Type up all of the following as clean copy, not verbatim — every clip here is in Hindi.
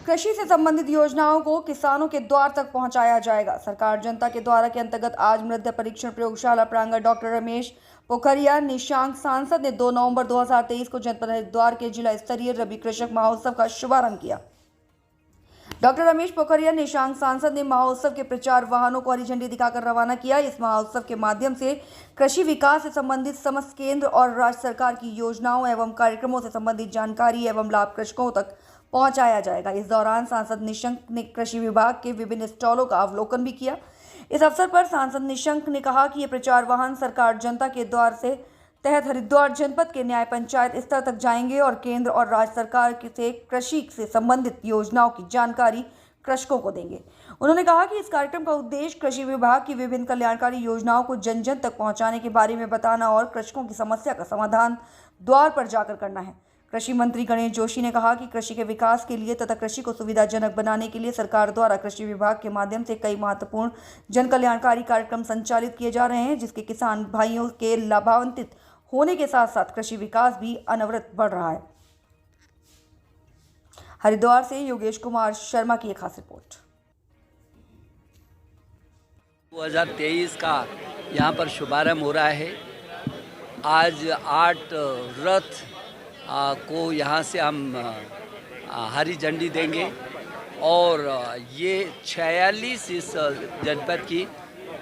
कृषि से संबंधित योजनाओं को किसानों के द्वार तक पहुंचाया जाएगा। सरकार जनता के द्वारा के अंतर्गत आज मृदा परीक्षण प्रयोगशाला प्रांगण डॉक्टर रमेश पोखरियाल निशंक सांसद ने 2 नवंबर 2023 को जनपद हरिद्वार के जिला स्तरीय रबी कृषक महोत्सव का शुभारंभ किया। डॉक्टर रमेश पोखरियाल निशंक सांसद ने महोत्सव के प्रचार वाहनों को हरी झंडी दिखाकर रवाना किया। इस महोत्सव के माध्यम से कृषि विकास से संबंधित समस्त केंद्र और राज्य सरकार की योजनाओं एवं कार्यक्रमों से संबंधित जानकारी एवं लाभ कृषकों तक पहुंचाया जाएगा। इस दौरान सांसद निशंक ने कृषि विभाग के विभिन्न स्टॉलों का अवलोकन भी किया। इस अवसर पर सांसद निशंक ने कहा कि ये प्रचार वाहन सरकार जनता के द्वार से तहत हरिद्वार जनपद के न्याय पंचायत स्तर तक जाएंगे और केंद्र और राज्य सरकार से कृषि से संबंधित योजनाओं की जानकारी कृषकों को देंगे। उन्होंने कहा कि इस कार्यक्रम का उद्देश्य कृषि विभाग की विभिन्न कल्याणकारी योजनाओं को जन जन तक पहुंचाने के बारे में बताना और कृषकों की समस्या का समाधान द्वार पर जाकर करना है। कृषि मंत्री गणेश जोशी ने कहा कि कृषि के विकास के लिए तथा कृषि को सुविधाजनक बनाने के लिए सरकार द्वारा कृषि विभाग के माध्यम से कई महत्वपूर्ण जन कल्याणकारी कार्यक्रम संचालित किए जा रहे हैं, जिसके किसान भाइयों के लाभान्वित होने के साथ साथ कृषि विकास भी अनवरत बढ़ रहा है। हरिद्वार से योगेश कुमार शर्मा की एक खास रिपोर्ट। 2023 का यहाँ पर शुभारंभ हो रहा है। आज 8 रथ को यहाँ से हम हरी झंडी देंगे और ये 46 इस जनपद की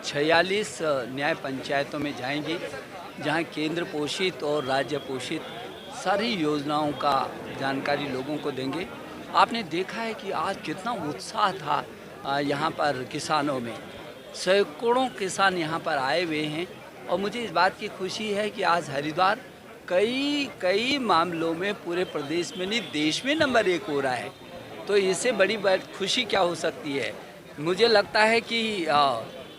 46 न्याय पंचायतों में जाएंगी, जहाँ केंद्र पोषित और राज्य पोषित सारी योजनाओं का जानकारी लोगों को देंगे। आपने देखा है कि आज कितना उत्साह था यहाँ पर किसानों में। सैकड़ों किसान यहाँ पर आए हुए हैं और मुझे इस बात की खुशी है कि आज हरिद्वार कई मामलों में पूरे प्रदेश में नहीं देश में नंबर 1 हो रहा है। तो इससे बड़ी बात खुशी क्या हो सकती है। मुझे लगता है कि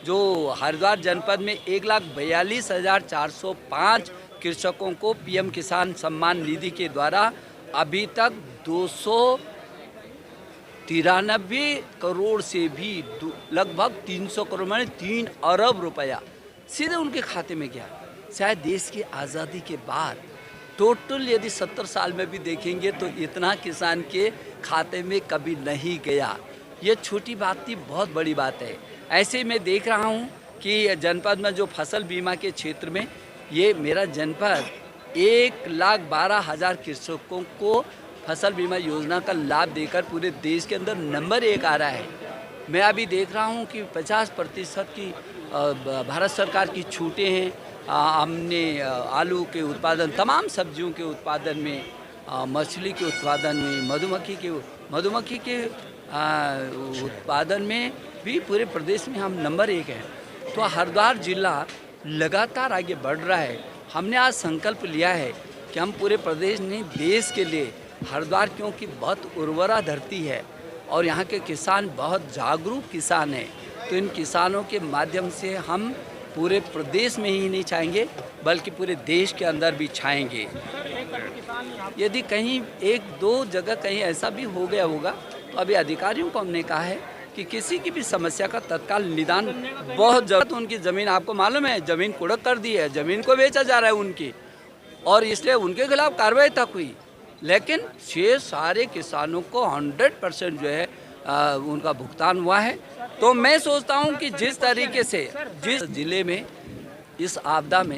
जो हरिद्वार जनपद में 1,42,405 कृषकों को पीएम किसान सम्मान निधि के द्वारा अभी तक 293 करोड़ से भी लगभग 300 करोड़ माने 3 अरब रुपया सीधे उनके खाते में गया। शायद देश की आज़ादी के बाद टोटल यदि 70 साल में भी देखेंगे तो इतना किसान के खाते में कभी नहीं गया। ये छोटी बात थी, बहुत बड़ी बात है। ऐसे मैं देख रहा हूँ कि जनपद में जो फसल बीमा के क्षेत्र में ये मेरा जनपद 1,12,000 कृषकों को फसल बीमा योजना का लाभ देकर पूरे देश के अंदर नंबर 1 आ रहा है। मैं अभी देख रहा हूँ कि 50% की भारत सरकार की छूटें हैं। हमने आलू के उत्पादन, तमाम सब्जियों के उत्पादन में, मछली के उत्पादन में, मधुमक्खी के उत्पादन में भी पूरे प्रदेश में हम नंबर 1 हैं। तो हरिद्वार जिला लगातार आगे बढ़ रहा है। हमने आज संकल्प लिया है कि हम पूरे प्रदेश नहीं देश के लिए हरिद्वार, क्योंकि बहुत उर्वरा धरती है और यहाँ के किसान बहुत जागरूक किसान हैं, तो इन किसानों के माध्यम से हम पूरे प्रदेश में ही नहीं छाएंगे बल्कि पूरे देश के अंदर भी छाएंगे। यदि कहीं 1-2 जगह कहीं ऐसा भी हो गया होगा तो अभी अधिकारियों को हमने कहा है कि किसी की भी समस्या का तत्काल निदान बहुत जरूरत। उनकी ज़मीन आपको मालूम है, ज़मीन कुड़क कर दी है, ज़मीन को बेचा जा रहा है उनकी, और इसलिए उनके खिलाफ कार्रवाई तक हुई। लेकिन ये सारे किसानों को 100% जो है उनका भुगतान हुआ है। तो मैं सोचता हूँ कि जिस तरीके से जिस जिले में इस आपदा में